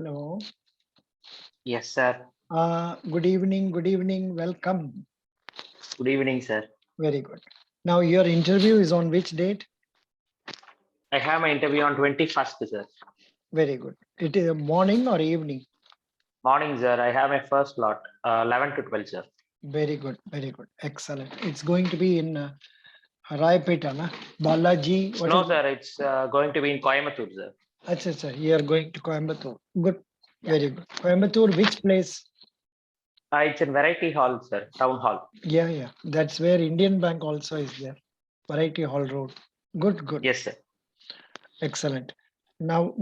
Hello. Yes, sir. Good evening. Good evening. Welcome. Good evening, sir. Very good. Now, your interview is on which date? I have my interview on 21st, sir. Very good. It is a morning or evening? Morning, sir. I have my first slot, 11 to 12, sir. Very good. Very good. Excellent. It's going to be in Raipeta, na? Balaji. What No, is sir. It's going to be in Coimbatore, sir. Achha, you are going to Coimbatore. Good. Yeah. Very good. Coimbatore, which place? It's in Variety Hall, sir. Town Hall. Yeah. That's where Indian Bank also is there. Variety Hall Road. Good. Yes, sir. Excellent. Now,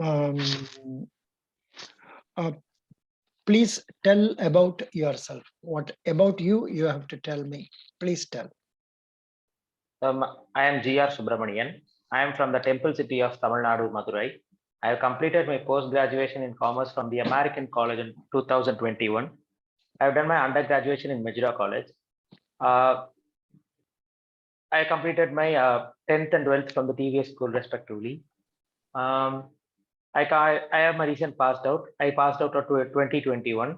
please tell about yourself. What about you have to tell me. Please tell. I am G.R. Subramanian. I am from the temple city of Tamil Nadu, Madurai. I have completed my post-graduation in commerce from the American College in 2021. I have done my undergraduation in Majura College. I completed my 10th and 12th from the TVS school respectively. I have my recent passed out. I passed out of 2021.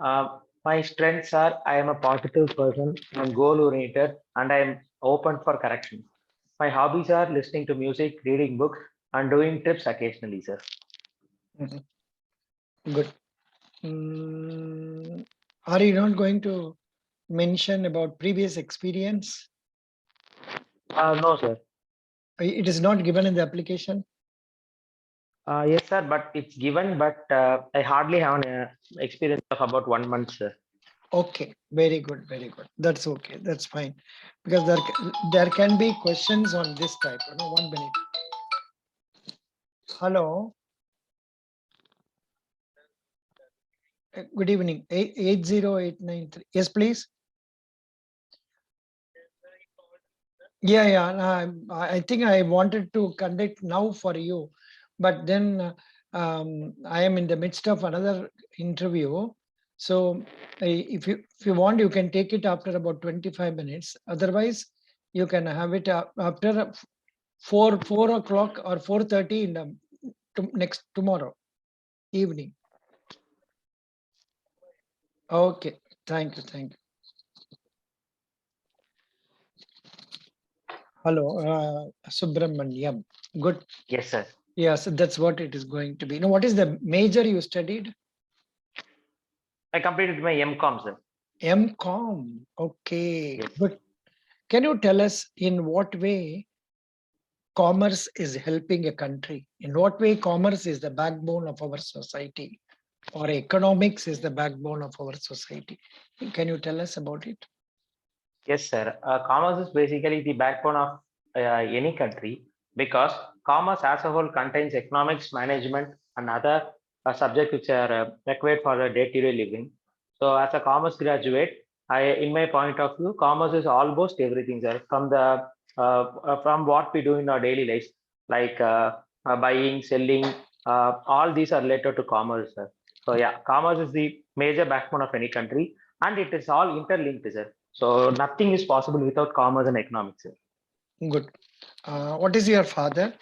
My strengths are I am a positive person, I'm goal oriented, and I am open for correction. My hobbies are listening to music, reading books, and doing trips occasionally, sir. Good. Are you not going to mention about previous experience? No, sir. It is not given in the application? Yes, sir, but it's given, but I hardly have an experience of about 1 month, sir. Okay, very good. That's okay. That's fine. Because there can be questions on this type. 1 minute. Hello. Good evening. 80893. Yes, please. Yeah. I think I wanted to conduct now for you, but then I am in the midst of another interview. So if you want, you can take it after about 25 minutes. Otherwise, you can have it after 4 o'clock or 4:30 in the next tomorrow evening. Okay. Thank you. Hello, Subramaniam. Good. Yes, sir. Yes, that's what it is going to be. Now, what is the major you studied? I completed my MCOM, sir. MCOM. Okay, Yes. but can you tell us in what way commerce is helping a country? In what way commerce is the backbone of our society, or economics is the backbone of our society? Can you tell us about it? Yes, sir. Commerce is basically the backbone of any country because commerce as a whole contains economics, management, and other subjects which are required for the day-to-day living. So, as a commerce graduate, in my point of view, commerce is almost everything, sir. From what we do in our daily lives, like buying, selling, all these are related to commerce, sir. So, yeah, commerce is the major backbone of any country, and it is all interlinked, sir. So nothing is possible without commerce and economics, sir. Good. What is your father?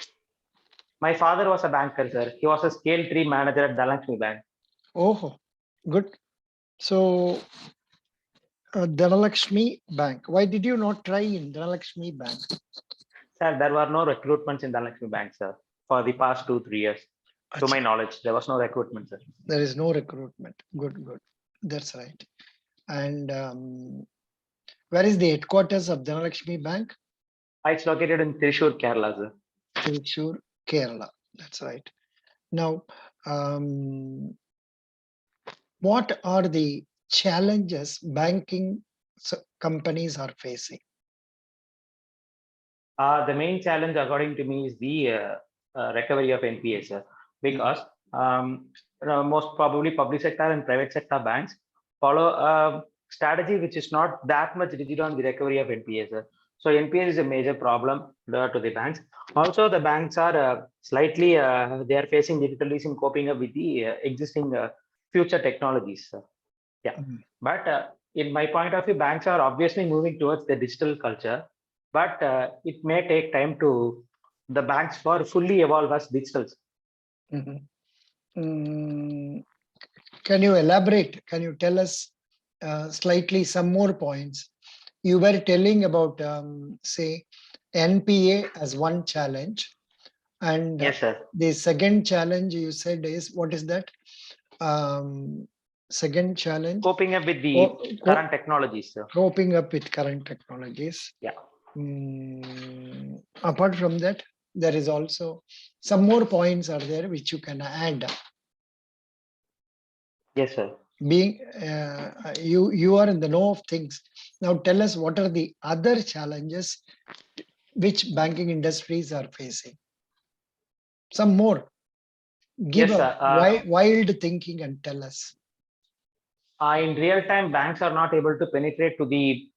My father was a banker, sir. He was a scale 3 manager at Dhanlaxmi Bank. Oh, good. So, Dhanalakshmi Bank. Why did you not try in Dhanalakshmi Bank? Sir, there were no recruitments in Dhanlaxmi Bank, sir, for the past 2-3 years. To my knowledge, there was no recruitment, sir. There is no recruitment. Good. That's right. And where is the headquarters of Dhanalakshmi Bank? It's located in Thrissur, Kerala, sir. Thrissur, Kerala. That's right. Now, what are the challenges banking companies are facing? The main challenge, according to me, is the recovery of NPA, sir, because most probably public sector and private sector banks follow a strategy which is not that much rigid on the recovery of NPA, sir. So NPA is a major problem to the banks. Also, the banks are slightly they are facing difficulties in coping up with the existing future technologies, sir. Yeah, but in my point of view, banks are obviously moving towards the digital culture, but it may take time to the banks for fully evolve as digitals. Can you elaborate? Can you tell us slightly some more points? You were telling about, say, NPA as one challenge. And Yes, sir. the second challenge you said is, what is that? Second challenge? Coping up with the current technologies, sir. Coping up with current technologies. Yeah. Apart from that, there is also some more points are there which you can add. Yes, sir. Being you are in the know of things. Now tell us what are the other challenges which banking industries are facing. Some more. Give Yes, a wild thinking and tell us. In real time, banks are not able to penetrate to the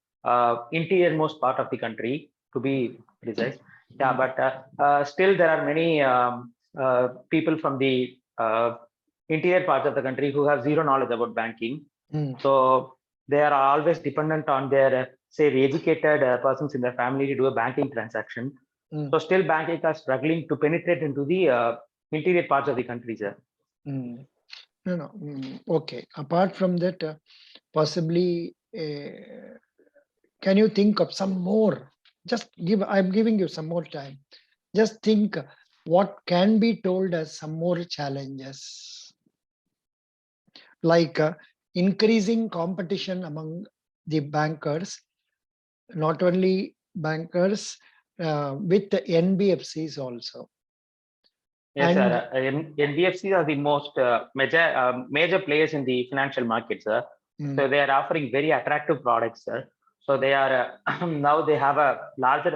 interior most part of the country, to be precise. Yeah, but still there are many people from the interior parts of the country who have zero knowledge about banking. So they are always dependent on their, say, the educated persons in their family to do a banking transaction. So still banking are struggling to penetrate into the interior parts of the country, sir. No. Okay. Apart from that, possibly, can you think of some more? Just give. I'm giving you some more time. Just think what can be told as some more challenges, like increasing competition among the bankers, not only bankers, with the NBFCs also. Yes, sir. NBFCs are the most major players in the financial markets, sir. So they are offering very attractive products, sir. So they are now they have a larger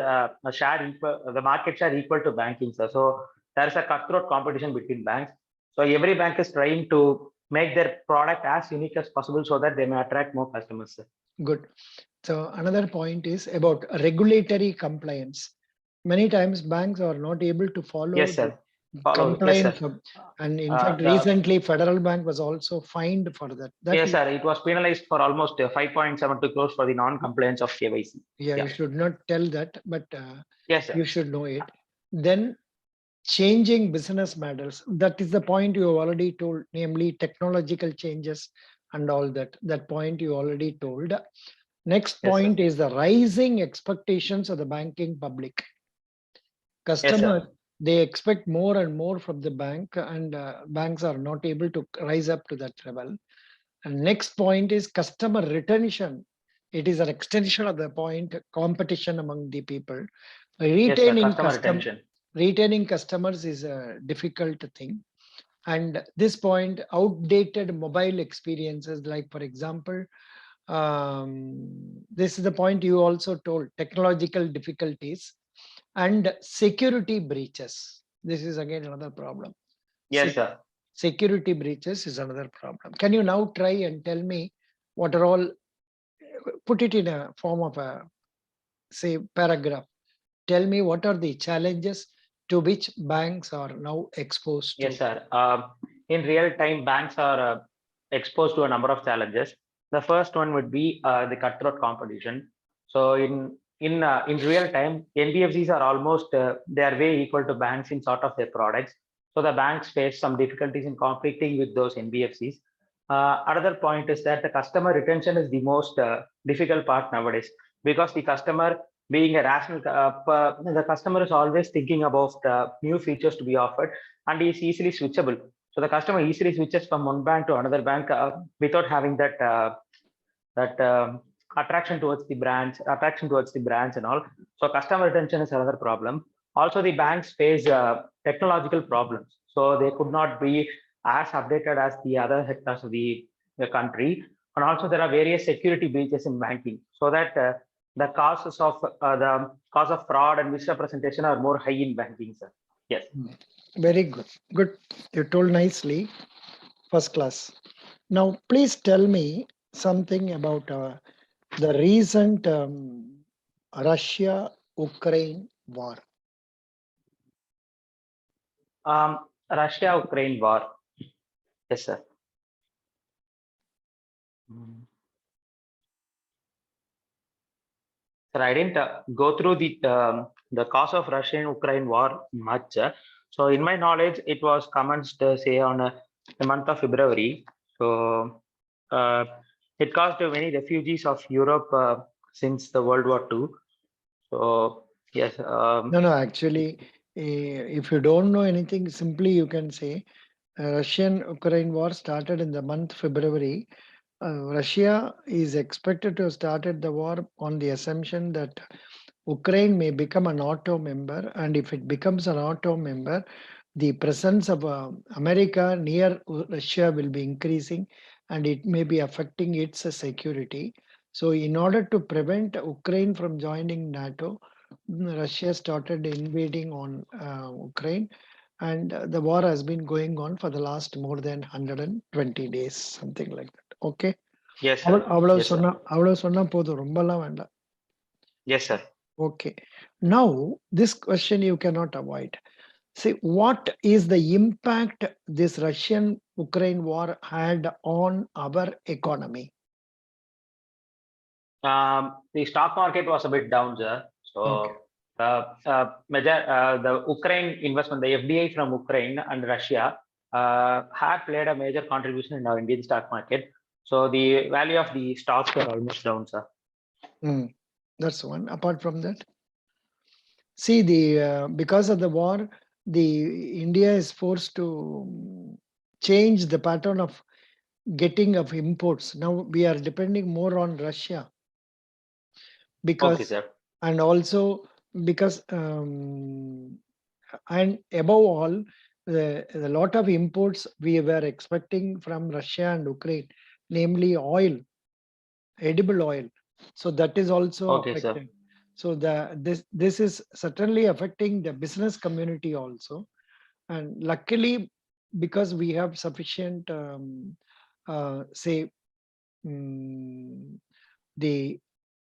share, the market share equal to banking, sir. So there is a cutthroat competition between banks. So every bank is trying to make their product as unique as possible so that they may attract more customers, sir. Good. So another point is about regulatory compliance. Many times banks are not able to follow. Yes, sir. Compliance. Yes, and in fact, recently Federal Bank was also fined for that. Yes, sir. It was penalized for almost 5.72 crores for the non-compliance of KYC. Yeah, you should not tell that, but yes, sir. You should know it. Then changing business models. That is the point you have already told, namely technological changes and all that. That point you already told. Next point is the rising expectations of the banking public. Customers, they expect more and more from the bank, and banks are not able to rise up to that level. And next point is customer retention. It is an extension of the point, competition among the people. Retaining customers is a difficult thing. And this point, outdated mobile experiences, like for example, this is the point you also told, technological difficulties and security breaches. This is again another problem. Yes, sir. Security breaches is another problem. Can you now try and tell me what are all, put it in a form of a, say, paragraph. Tell me what are the challenges to which banks are now exposed to? Yes, sir. In real time, banks are exposed to a number of challenges. The first one would be the cutthroat competition. So in real time, NBFCs are almost they are way equal to banks in sort of their products. So the banks face some difficulties in competing with those NBFCs. Another point is that the customer retention is the most difficult part nowadays, because the customer, being a rational, the customer is always thinking about new features to be offered, and is easily switchable. So the customer easily switches from one bank to another bank without having that attraction towards the branch, and all. So customer retention is another problem. Also, the banks face technological problems, so they could not be as updated as the other sectors of the country. And also, there are various security breaches in banking, so that the causes of fraud and misrepresentation are more high in banking, sir. Yes. Very good. Good. You told nicely. First class. Now, please tell me something about the recent Russia-Ukraine war. Russia-Ukraine war. Yes, sir. Sir, I didn't go through the cause of Russia-Ukraine war much. So, in my knowledge, it was commenced, say, on the month of February. So it caused many refugees of Europe since the World War II. So yes. No, actually, if you don't know anything, simply you can say Russian-Ukraine war started in the month February. Russia is expected to have started the war on the assumption that Ukraine may become a NATO member, and if it becomes a NATO member, the presence of America near Russia will be increasing, and it may be affecting its security. So, in order to prevent Ukraine from joining NATO, Russia started invading on Ukraine, and the war has been going on for the last more than 120 days, something like that. Okay. Yes, sir. அவ்வளவு Yes, sir. சொன்னா போதும், ரொம்பலாம் வேண்டாம். Yes, sir. Okay. Now, this question you cannot avoid. See, what is the impact this Russian-Ukraine war had on our economy? The stock market was a bit down, sir. So Okay. the Ukraine investment, the FDI from Ukraine and Russia had played a major contribution in our Indian stock market. So the value of the stocks were almost down, sir. That's one. Apart from that, see, the because of the war, the India is forced to change the pattern of getting of imports. Now we are depending more on Russia because, Okay, sir. and also because, and above all, the lot of imports we were expecting from Russia and Ukraine, namely oil, edible oil. So that is also Okay, sir. affected. So this is certainly affecting the business community also. And luckily, because we have sufficient, say, the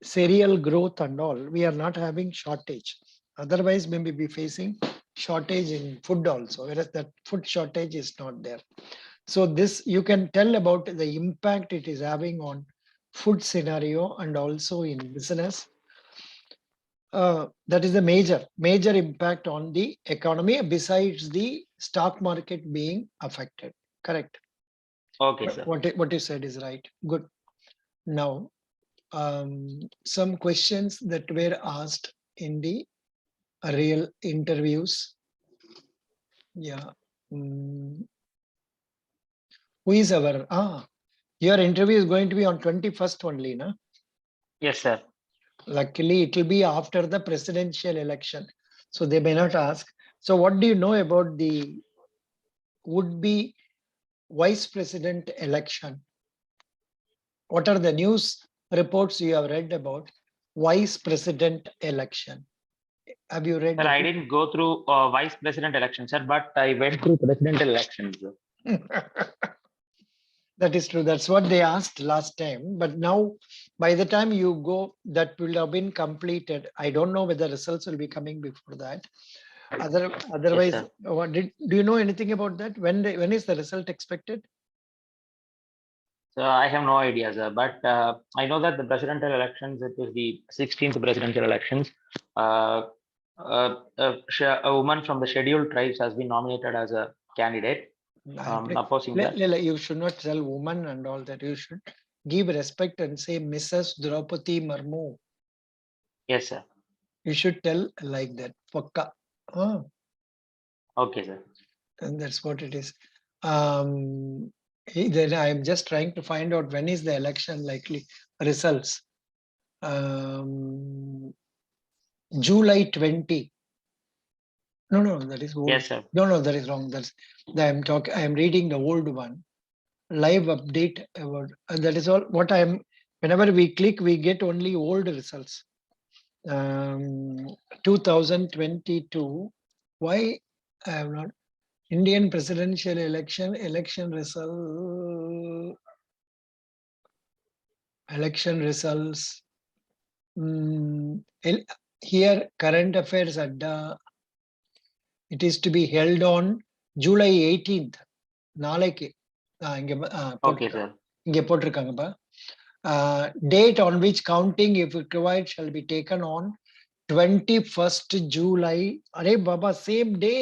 cereal growth and all, we are not having shortage. Otherwise, maybe be facing shortage in food also, whereas that food shortage is not there. So this, you can tell about the impact it is having on food scenario and also in business. That is a major impact on the economy besides the stock market being affected. Correct. Okay, sir. What you said is right. Good. Now, some questions that were asked in the real interviews. Yeah. Who is our, your interview is going to be on 21st only, na? Yes, sir. Luckily, it will be after the presidential election, so they may not ask. So what do you know about the would-be vice president election? What are the news reports you have read about vice president election? Have you read? Sir, I didn't go through vice president election, sir, but I went through presidential elections. That is true. That's what they asked last time. But now, by the time you go, that will have been completed. I don't know whether results will be coming before that. Otherwise, Yes, do you know anything about that? When is the result expected? So I have no idea, sir. But I know that the presidential elections, it was the 16th presidential elections. A woman from the scheduled tribes has been nominated as a candidate. Opposing that. You should not tell woman and all that. You should give respect and say Mrs. Draupadi Murmu. Yes, sir. You should tell like that. Fakka. Okay, sir. And that's what it is. Then I'm just trying to find out when is the election likely results. July 20. No, that is old. Yes, sir. No, that is wrong. I'm reading the old one. Live update about, and that is all. What whenever we click, we get only old results. 2022. Why I have not? Indian presidential election result. Election results. Here, current affairs adda. It is to be held on July 18th. நாளைக்கு Okay, sir. இங்க போட்டிருக்காங்கப்பா. Date on which counting, if required, shall be taken on 21st July. Arey Baba, same day.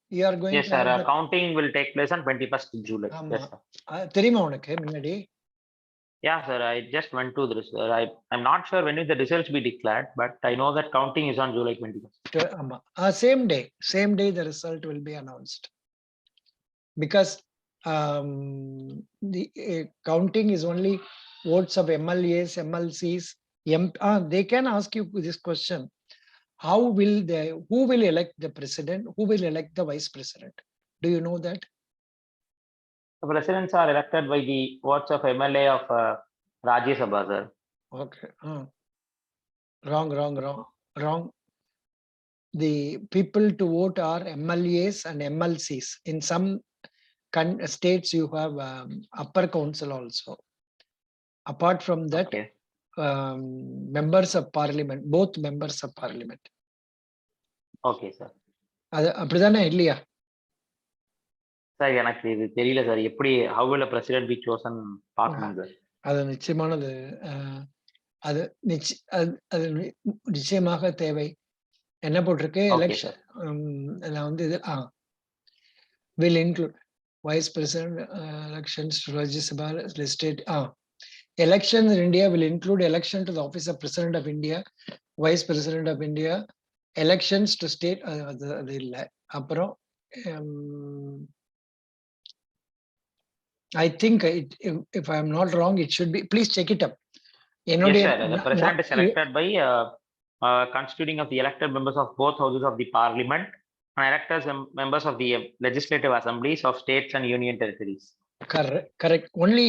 You are going Yes, to sir. have the Counting will take place on 21st July. Yes, sir. தெரியுமா உனக்கு முன்னாடி? Yeah, sir. I just went to this. I'm not sure when will the results be declared, but I know that counting is on July 21st. ஆமா. Same day the result will be announced. Because the counting is only votes of MLAs, MLCs. They can ask you this question. Who will elect the president? Who will elect the vice president? Do you know that? The presidents are elected by the votes of MLA of Rajya Sabha, sir. Okay. Wrong. The people to vote are MLAs and MLCs. In some states, you have upper council also. Apart from that, Okay. members of parliament, both members of parliament. Okay, sir. அது அப்படிதானே இல்லையா? Sir எனக்கு இது தெரியல sir. எப்படி how will a president be chosen பார்க்கணும் sir. அது நிச்சயமானது. அது நிச்சயமாக தேவை. என்ன போட்டிருக்கு? எலெக்ஷன் வந்து இது will include vice president elections to Rajya Sabha listed. Elections in India will include election to the office of President of India, Vice President of India, elections to state. அது இல்லை. அப்புறம் I think if I am not wrong, it should be. Please check it up. Yes, sir. The president is selected by constituting of the elected members of both houses of the parliament and electors members of the legislative assemblies of states and union territories. Correct. Only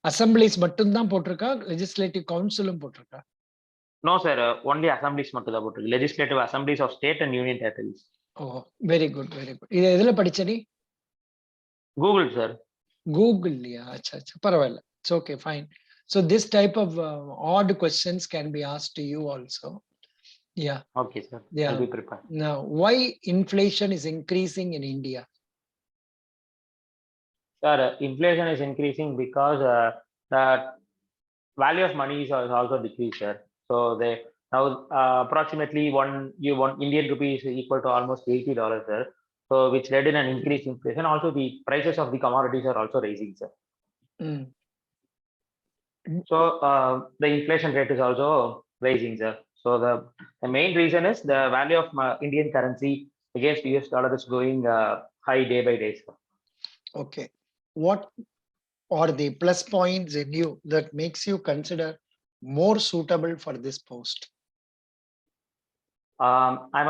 assemblies மட்டும்தான் போட்டிருக்கா? Legislative councilum போட்டிருக்கா? No, sir. Only assemblies மட்டும் தான் போட்டிருக்கு. Legislative assemblies of state and union territories. Oh, very good. இது எதுல படிச்ச நீ? Google, sir. Google, yeah. Acha, பரவாயில்ல. It's okay, fine. So this type of odd questions can be asked to you also. Yeah. Okay, sir. Yeah. I'll be prepared. Now, why inflation is increasing in India? Sir, inflation is increasing because the value of money is also decreased, sir. So they now approximately one Indian rupee is equal to almost $80, sir. So which led in an increased inflation. Also, the prices of the commodities are also rising, sir. So the inflation rate is also rising, sir. So the main reason is the value of Indian currency against US dollar is going high day by day, sir. Okay. What are the plus points in you that makes you consider more suitable for this post? I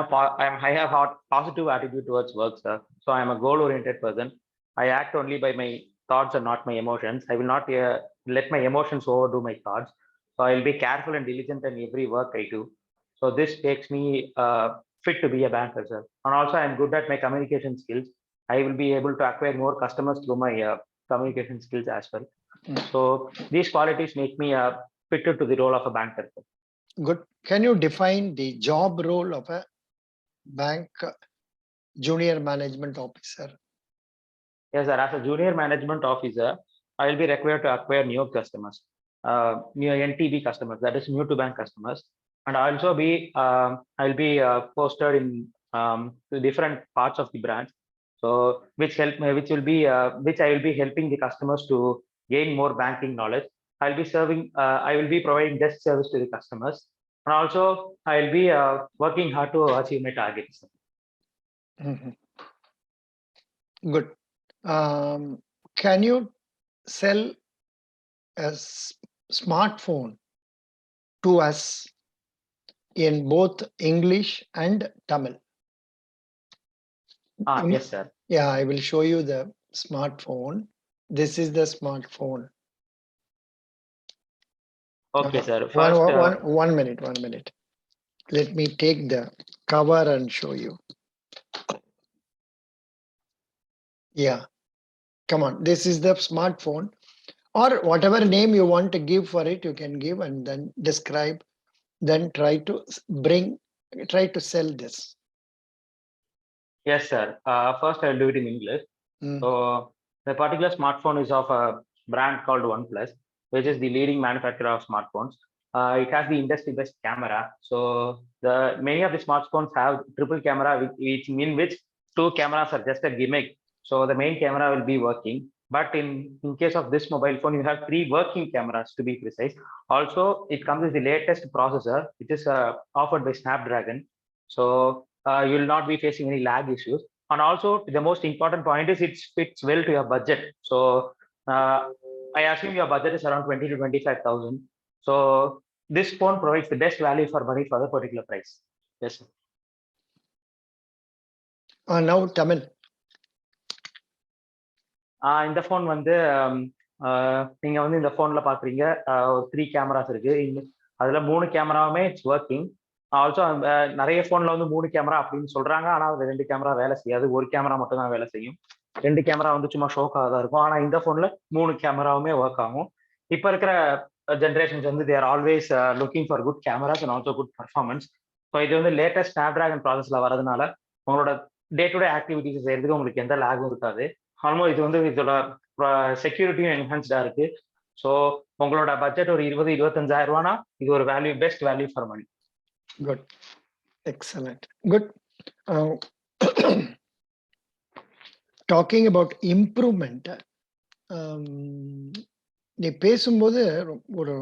have a positive attitude towards work, sir. So I'm a goal-oriented person. I act only by my thoughts and not my emotions. I will not let my emotions overdo my thoughts. So I'll be careful and diligent in every work I do. So this makes me fit to be a banker, sir. And also I'm good at my communication skills. I will be able to acquire more customers through my communication skills as well. So these qualities make me fitted to the role of a banker, sir. Good. Can you define the job role of a bank junior management officer? Yes, sir. As a junior management officer, I will be required to acquire new customers, new NTB customers, that is new to bank customers, and also I'll be posted in different parts of the branch. So which I will be helping the customers to gain more banking knowledge. I will be providing best service to the customers, and also I will be working hard to achieve my targets. Good. Can you sell a smartphone to us in both English and Tamil? Yes, sir. Yeah, I will show you the smartphone. This is the smartphone. Okay, sir. First, one minute. Let me take the cover and show you. Yeah, come on. This is the smartphone, or whatever name you want to give for it, you can give and then describe. Then try to sell this. Yes, sir. First, I'll do it in English. So the particular smartphone is of a brand called OnePlus, which is the leading manufacturer of smartphones. It has the industry best camera. So many of the smartphones have triple camera, in which two cameras are just a gimmick. So the main camera will be working. But in case of this mobile phone, you have 3 working cameras to be precise. Also, it comes with the latest processor, which is offered by Snapdragon. So you will not be facing any lag issues. And also, the most important point is it fits well to your budget. So I assume your budget is around 20 to 25,000. So this phone provides the best value for money for the particular price. Yes, sir. Now Tamil. இந்த phone வந்து நீங்க வந்து இந்த ஃபோன்ல பாக்குறீங்க 3 cameras இருக்கு. அதுல 3 கேமராவுமே it's working. Also நிறைய ஃபோன்ல வந்து 3 கேமரா அப்படின்னு சொல்றாங்க. ஆனா அது 2 கேமரா வேலை செய்யாது. ஒரு கேமரா மட்டும் தான் வேலை செய்யும். 2 கேமரா வந்து சும்மா ஷோக்காக தான் இருக்கும். ஆனா இந்த ஃபோன்ல 3 கேமராவுமே ஒர்க் ஆகும். இப்ப இருக்கிற ஜென்ரேஷன்ஸ் வந்து they're always looking for good cameras and also good performance. So இது வந்து லேட்டஸ்ட் ஸ்னாப்டிராகன் ப்ராசஸ்ல வரதுனால உங்களோட டே டு டே ஆக்டிவிட்டிஸ் செய்யறதுக்கு உங்களுக்கு எந்த லேகும் இருக்காது. ஆல்மோஸ்ட் இது வந்து இதோட செக்யூரிட்டியும் என்ஹான்ஸ்டா இருக்கு. ஸோ உங்களோட பட்ஜெட் ஒரு 20-25,000 ரூபானா இது ஒரு value, best value for money. Good, excellent, good. Talking about improvement, நீ பேசும்போது ஒரு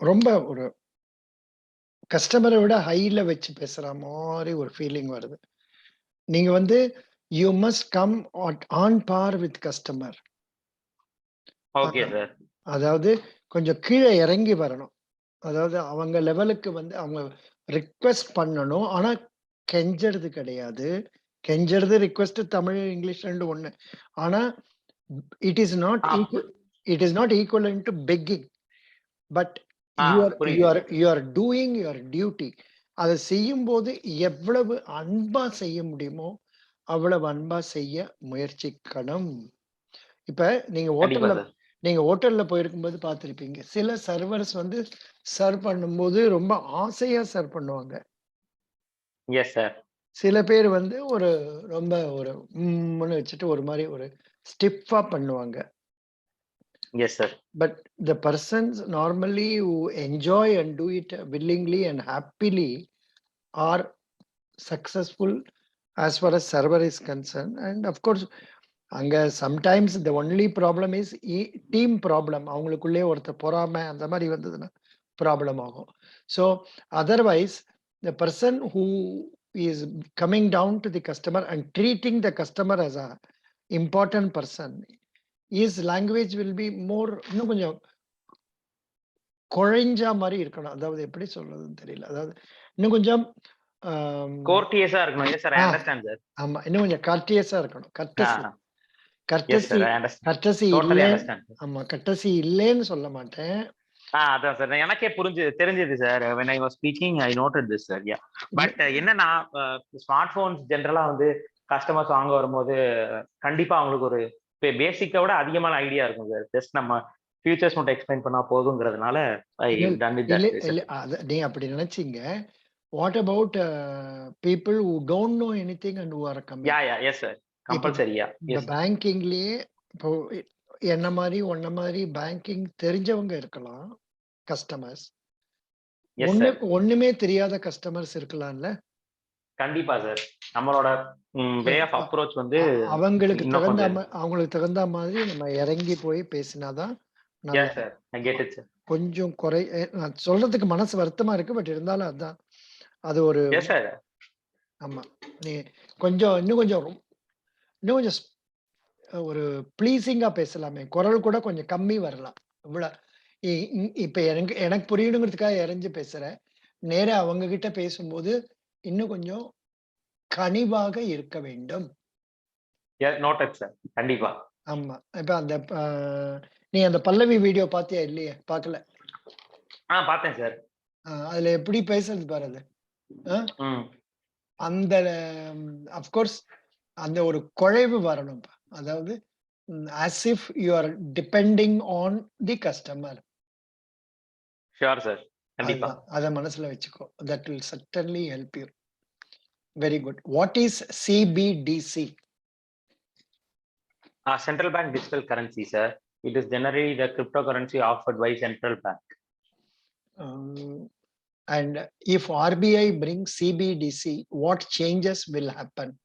ரொம்ப ஒரு கஸ்டமரை விட ஹைல வச்சு பேசுற மாதிரி ஒரு ஃபீலிங் வருது. நீங்க வந்து you must come on par with customer. Okay sir. அதாவது கொஞ்சம் கீழே இறங்கி வரணும். அதாவது அவங்க லெவலுக்கு வந்து அவங்க ரிக்வெஸ்ட் பண்ணணும். ஆனா கெஞ்சறது கிடையாது. கெஞ்சறது ரிக்வெஸ்ட் தமிழ் இங்கிலீஷ் ரெண்டு ஒண்ணு. ஆனா it is not equal to begging. But you are doing your duty. அதை செய்யும் போது எவ்வளவு அன்பா செய்ய முடியுமோ அவ்வளவு அன்பா செய்ய முயற்சிக்கணும். இப்ப நீங்க ஹோட்டல்ல போயிருக்கும்போது பார்த்திருப்பீங்க, சில சர்வர்ஸ் வந்து சர்வ் பண்ணும்போது ரொம்ப ஆசையா சர்வ் பண்ணுவாங்க. Yes sir. சில பேர் வந்து ஒரு ரொம்ப ஒரு வச்சுட்டு ஒரு மாதிரி ஒரு ஸ்டிஃபா பண்ணுவாங்க. Yes, sir. But the persons normally who enjoy and do it willingly and happily are successful as far as server is concerned. And of course, அங்க sometimes the only problem is team problem. அவங்களுக்குள்ளே ஒருத்தர் பொறாமை அந்த மாதிரி வந்ததுன்னா problem ஆகும். So otherwise, the person who is coming down to the customer and treating the customer as a important person, his language will be more, இன்னும் கொஞ்சம் குழைஞ்சா மாதிரி இருக்கணும். அதாவது எப்படி சொல்றதுன்னு தெரியல. அதாவது இன்னும் கொஞ்சம் கோர்டியஸா இருக்கணும். Yes sir, I understand sir. ஆமா, இன்னும் கொஞ்சம் கர்டியஸா இருக்கணும். கர்டசி இல்ல. ஆமா, கர்டசி இல்லைன்னு சொல்ல மாட்டேன். அதான் சார், எனக்கே தெரிஞ்சது sir. when I was speaking I noted this sir. Yeah, but என்னன்னா ஸ்மார்ட் போன்ஸ் ஜெனரலா வந்து கஸ்டமர்ஸ் வாங்க வரும்போது கண்டிப்பா அவங்களுக்கு ஒரு பேசிக்கை விட அதிகமான ஐடியா இருக்கும் சார். ஜஸ்ட் நம்ம ஃபியூச்சர்ஸ் மட்டும் எக்ஸ்பிளைன் பண்ணா போதுங்கிறதுனால நீ அப்படி நினைச்சீங்க. What about people who don't know anything and who are coming? yes sir, கம்பல்சரியா. இந்த பேங்கிங்லயே இப்போ என்ன மாதிரி ஒன்ன மாதிரி பேங்கிங் தெரிஞ்சவங்க இருக்கலாம் கஸ்டமர்ஸ். ஒண்ணுமே தெரியாத கஸ்டமர்ஸ் இருக்கலாம்ல. கண்டிப்பா சார். நம்மளோட வே ஆஃப் அப்ரோச் வந்து அவங்களுக்கு தகுந்த மாதிரி நம்ம இறங்கி போய் பேசினாதான் கொஞ்சம் குறை. நான் சொல்றதுக்கு மனசு வருத்தமா இருக்கு, பட் இருந்தாலும் அதுதான் அது ஒரு. ஆமா, நீ கொஞ்சம் இன்னும் கொஞ்சம் ஒரு ப்ளீசிங்கா பேசலாமே. குரல் கூட கொஞ்சம் கம்மி வரலாம். இவ்வளவு இப்ப எனக்கு புரியணுங்கிறதுக்காக இறங்கி பேசுறேன். நேரா அவங்க கிட்ட பேசும்போது இன்னும் கொஞ்சம் கனிவாக இருக்க வேண்டும். கண்டிப்பா. ஆமா, இப்ப அந்த நீ அந்த பல்லவி வீடியோ பாத்தியா இல்லையா? பாக்கல? பார்த்தேன் சார். அதுல எப்படி பேசுறது பாரு. அது அந்த அப்கோர்ஸ் அந்த ஒரு குழைவு வரணும். அதாவது as if you are depending on the customer. Sure sir, கண்டிப்பா. அத மனசுல வெச்சுக்கோ. That will certainly help you. Very good. What is CBDC? Central Bank Digital Currency, sir. It is generally the cryptocurrency offered by central bank. And if RBI brings CBDC, what changes will happen?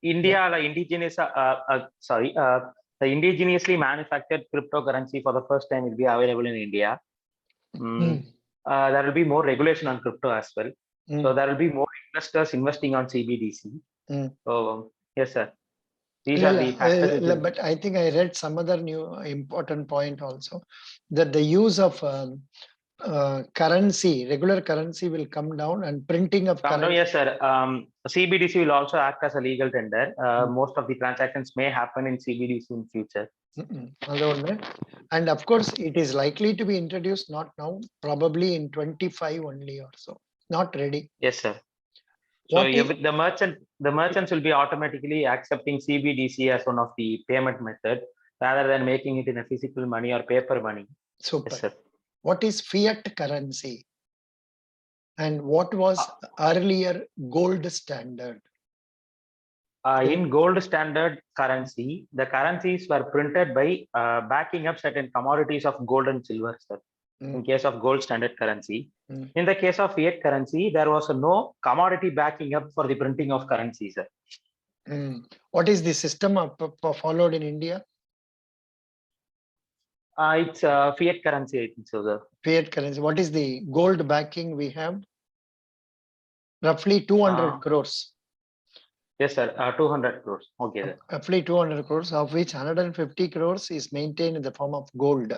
India, indigenous, the indigenously manufactured cryptocurrency for the first time will be available in India. There will be more regulation on crypto as well. So there will be more investors investing on CBDC. So yes, sir. These are the factors. But I think I read some other new important point also, that the use of currency, regular currency will come down, and printing of currency. Yes, sir. CBDC will also act as a legal tender. Most of the transactions may happen in CBDC in future. And of course, it is likely to be introduced not now, probably in 25 only or so. Not ready. Yes, sir. So the merchants will be automatically accepting CBDC as one of the payment method rather than making it in a physical money or paper money. Super. Yes, sir. What is fiat currency? And what was earlier gold standard? In gold standard currency, the currencies were printed by backing up certain commodities of gold and silver, sir. In case of gold standard currency. In the case of fiat currency, there was no commodity backing up for the printing of currency, sir. What is the system followed in India? It's fiat currency, I think so, sir. Fiat currency. What is the gold backing we have? Roughly 200 crores. Yes, sir. 200 crores. Okay, sir. Roughly 200 crores, of which 150 crores is maintained in the form of gold.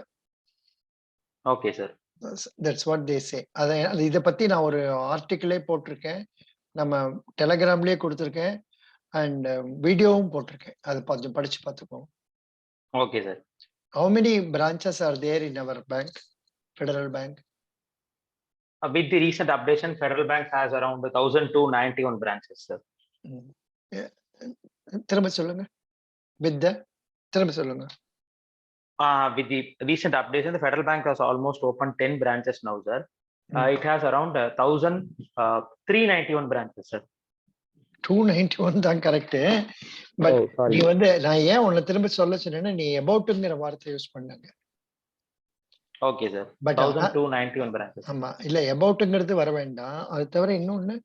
Okay, sir. That's what they say. இதை பத்தி நான் ஒரு ஆர்டிகிளே போட்டிருக்கேன், நம்ம டெலிகிராம்லயே கொடுத்திருக்கேன், and வீடியோவும் போட்டிருக்கேன். அது கொஞ்சம் படிச்சு பார்த்துக்கோங்க. Okay, sir. How many branches are there in our bank, Federal Bank? With the recent updation, Federal Bank has around 1,291 branches, sir. திரும்ப சொல்லுங்க. திரும்ப சொல்லுங்க. With the recent updation, the Federal Bank has almost opened 10 branches now, sir. It has around 1,391 branches, sir. 291 தான் correct. But நீ வந்து நான் ஏன் உன்னை திரும்ப சொல்ல சொன்னேன்னா, நீ அபவுட்ங்கிற வார்த்தை யூஸ் பண்ணாங்க. Okay sir. But 1,291 branches. ஆமா, இல்ல அபவுட்ங்கிறது வர வேண்டாம். அது தவிர இன்னொன்னு,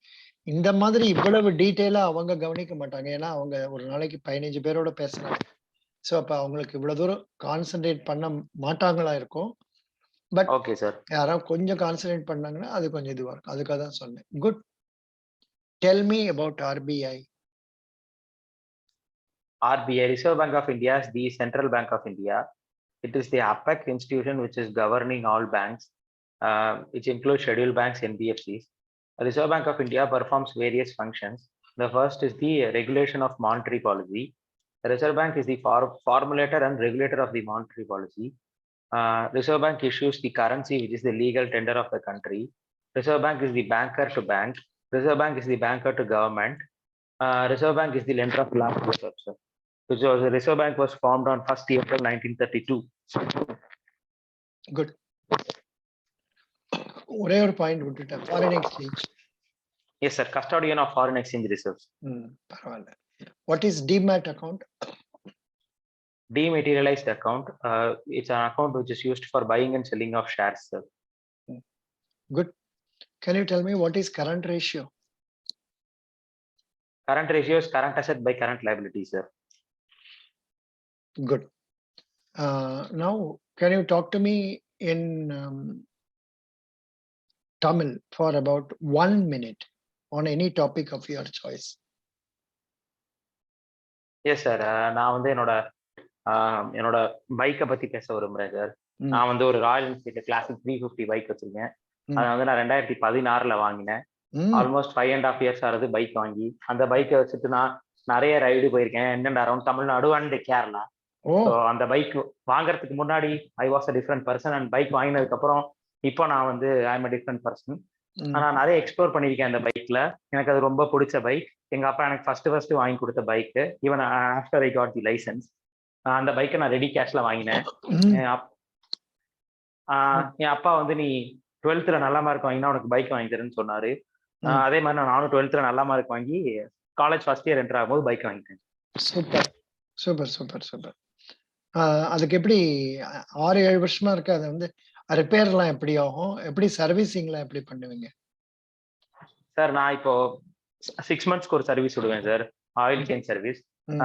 இந்த மாதிரி இவ்வளவு டீடைலா அவங்க கவனிக்க மாட்டாங்க. ஏன்னா அவங்க ஒரு நாளைக்கு 15 பேரோட பேசுறாங்க. சோ அப்ப அவங்களுக்கு இவ்வளவு தூரம் கான்சென்ட்ரேட் பண்ண மாட்டாங்களா இருக்கும். பட் ஓகே சார், யாராவது கொஞ்சம் கான்சென்ட்ரேட் பண்ணாங்கன்னா அது கொஞ்சம் இதுவா இருக்கும். அதுக்காக தான் சொன்னேன். Good. Tell me about RBI. RBI, Reserve Bank of India, is the Central Bank of India. It is the APEC institution which is governing all banks, which includes scheduled banks, NBFCs. The Reserve Bank of India performs various functions. The first is the regulation of monetary policy. The Reserve Bank is the formulator and regulator of the monetary policy. Reserve Bank issues the currency, which is the legal tender of the country. Reserve Bank is the banker to bank. Reserve Bank is the banker to government. Reserve Bank is the lender of last resort, sir. Which was the Reserve Bank was formed on 1st April 1932. Good. ஒரே ஒரு point விட்டுட்டேன், foreign exchange. Yes, sir. Custodian of foreign exchange reserves. பரவாயில்ல. What is demat account? Dematerialized account. It's an account which is used for buying and selling of shares, sir. Good. Can you tell me what is current ratio? Current ratio is current asset by current liability, sir. Good. Now, can you talk to me in Tamil for about 1 minute on any topic of your choice? Yes, sir. நான் வந்து என்னோட பைக்கை பத்தி பேச விரும்புறேன் sir. நான் வந்து ஒரு ராயல் என்ஃபீல்டு கிளாசிக் 350 பைக் வச்சிருக்கேன். அதை வந்து நான் 2016 வாங்கினேன். ஆல்மோஸ்ட் 5.5 years ஆகுது பைக் வாங்கி. அந்த பைக்கை வச்சுட்டு நான் நிறைய ரைடு போயிருக்கேன், and around Tamil Nadu and Kerala. So அந்த பைக் வாங்குறதுக்கு முன்னாடி I was a different person, and bike வாங்கினதுக்கு அப்புறம் இப்போ நான் வந்து I am a different person. நான் நிறைய எக்ஸ்ப்ளோர் பண்ணியிருக்கேன் அந்த பைக்ல. எனக்கு அது ரொம்ப பிடிச்ச பைக். எங்க அப்பா எனக்கு ஃபர்ஸ்ட் வாங்கி கொடுத்த bike. Even after I got the licence, அந்த பைக்கை நான் ரெடி கேஷ்ல வாங்கினேன். என் அப்பா வந்து நீ 12th நல்லா மார்க் வாங்கினா உனக்கு பைக் வாங்கி தரேன்னு சொன்னாரு. அதே மாதிரி நானும் 12th நல்லா மார்க் வாங்கி காலேஜ் ஃபர்ஸ்ட் இயர் என்டர் ஆகும்போது பைக் வாங்கிட்டேன். Super super super super. அதுக்கு எப்படி 6-7 வருஷமா இருக்கு? அது வந்து ரிப்பேர்லாம் எப்படி ஆகும்? எப்படி சர்வீசிங்லாம் எப்படி பண்ணுவீங்க? சார் நான் இப்போ 6 மந்த்ஸ்க்கு ஒரு சர்வீஸ் விடுவேன் சார். Oil change service. ம்.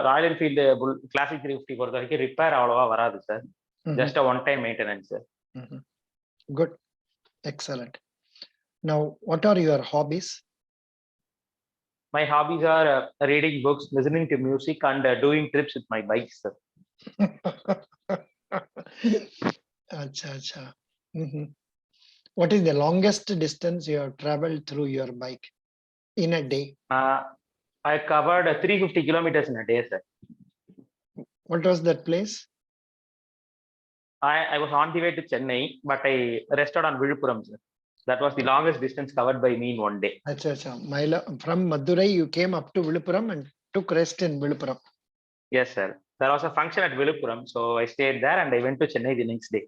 ராயல் என்ஃபீல்டு கிளாசிக் 350 பொறுத்த வரைக்கும் ரிப்பேர் அவ்வளவா வராது sir. Just one time maintenance sir. Good. Excellent. Now, what are your hobbies? My hobbies are reading books, listening to music, and doing trips with my bike, sir. Acha, acha. What is the longest distance you have traveled through your bike in a day? I covered 350 kilometers in a day, sir. What was that place? I was on the way to Chennai, but I rested on Viluppuram, sir. That was the longest distance covered by me in one day. Acha, acha. From Madurai, you came up to Viluppuram and took rest in Viluppuram. Yes, sir. There was a function at Viluppuram, so I stayed there and I went to Chennai the next day.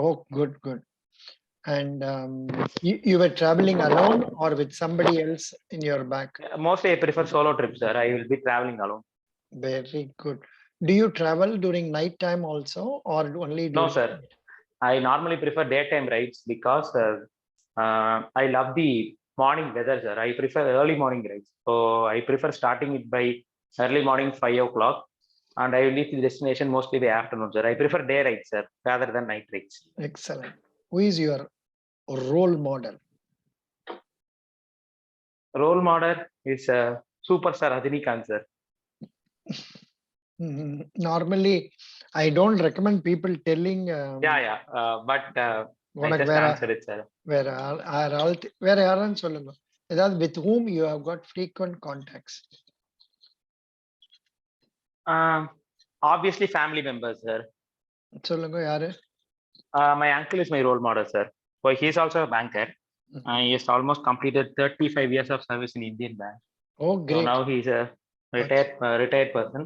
Oh, good, good. And you were traveling alone or with somebody else in your back? Mostly I prefer solo trips, sir. I will be traveling alone. Very good. Do you travel during night time also or only during? No, sir. I normally prefer daytime rides because I love the morning weather, sir. I prefer early morning rides. So I prefer starting it by early morning 5 o'clock and I will reach the destination mostly the afternoon, sir. I prefer day rides, sir, rather than night rides. Excellent. Who is your role model? Role model is Superstar Rajinikanth, sir. Normally, I don't recommend people telling. But I just answered it, sir. Where யாரன்னு சொல்லுங்க. ஏதாவது with whom you have got frequent contacts? Obviously family members, sir. சொல்லுங்க யாரு? My uncle is my role model, sir. So he is also a banker. He has almost completed 35 years of service in Indian Bank. Oh, great. So now he is a retired person.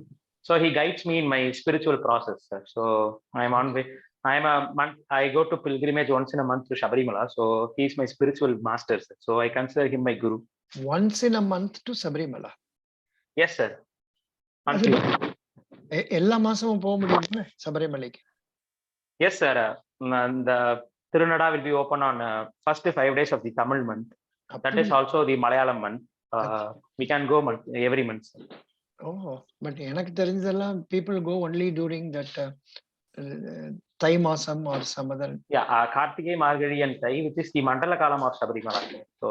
So he guides me in my spiritual process, sir. So I go to pilgrimage once in a month to Sabarimala. So he is my spiritual master, sir. So I consider him my guru. Once in a month to Sabarimala? Yes, sir. எல்லா மாசமும் போக முடியுமா சபரிமலைக்கு? Yes, sir. The Tirunada will be open on first 5 days of the Tamil month. That is also the Malayalam month. We can go every month, sir. Oh, but எனக்கு தெரிஞ்சதெல்லாம் people go only during that Thai Masam or some other. Yeah, Kartike, Margari and Thai, which is the Mandala Kalam of Sabarimala. So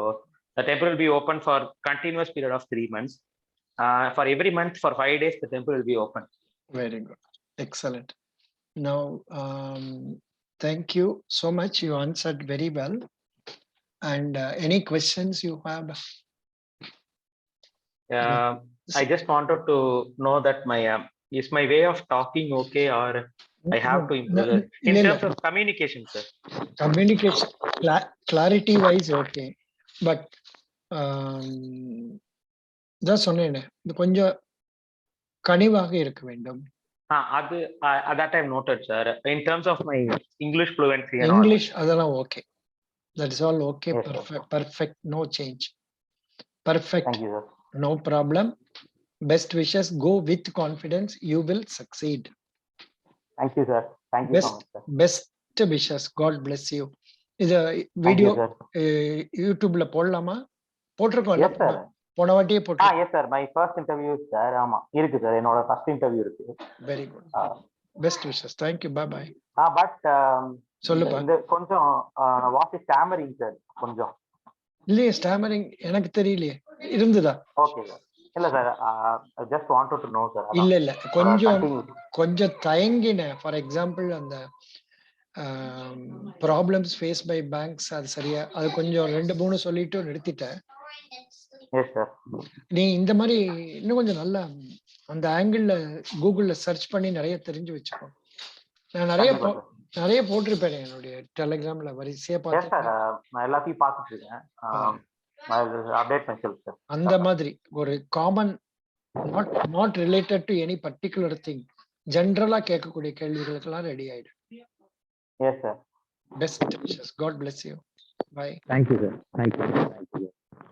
the temple will be open for continuous period of 3 months. For every month, for 5 days, the temple will be open. Very good. Excellent. Now, thank you so much. You answered very well. And any questions you have? I just wanted to know that is my way of talking okay, or I have to improve it in terms of communication, sir? Communication, clarity wise, okay. But just சொன்னேனே கொஞ்சம் கனிவாக இருக்க வேண்டும். That I noted, sir. In terms of my English fluency. English, அதெல்லாம் okay. That is all okay. Yes, perfect, perfect. No change. Perfect. Thank you, sir. No problem. Best wishes. Go with confidence. You will succeed. Thank you, sir. Thank you so much, sir. Best wishes. God bless you. Is a video YouTube la போடலாமா? போட்டுருக்கோம். Yes, sir. போன வாட்டியே போட்டுருக்கோம். Yes, sir. My first interview, sir. ஆமா இருக்கு sir. என்னோட first interview இருக்கு. Very good. Best wishes. Thank you. Bye bye. But சொல்லுப்பா. இந்த கொஞ்சம் வாட் இஸ் ஸ்டாமரிங் சார் கொஞ்சம். இல்லையே ஸ்டாமரிங் எனக்கு தெரியலையே. இருந்ததா? Okay sir. இல்ல sir, I just wanted to know, sir. இல்ல கொஞ்சம் தயங்கினேன். ஃபார் எக்ஸாம்பிள் அந்த ப்ராப்ளம்ஸ் ஃபேஸ் பை பேங்க்ஸ் அது சரியா அது கொஞ்சம் 2-3 சொல்லிட்டு நிறுத்திட்டேன். Yes sir. நீ இந்த மாதிரி இன்னும் கொஞ்சம் நல்லா அந்த ஆங்கிள் கூகுள்ல சர்ச் பண்ணி நிறைய தெரிஞ்சு வச்சுக்கோ. நான் நிறைய போட்டிருப்பேன் என்னுடைய டெலிகிராம்ல வரிசையா பார்த்தேன். நான் எல்லாத்தையும் பார்த்துட்டு இருக்கேன். அந்த மாதிரி ஒரு common not related to any particular thing ஜெனரலா கேட்கக்கூடிய கேள்விகளுக்கெல்லாம் ரெடி ஆயிடும். Yes, sir. Best wishes. God bless you. Bye. Thank you, sir. Thank you.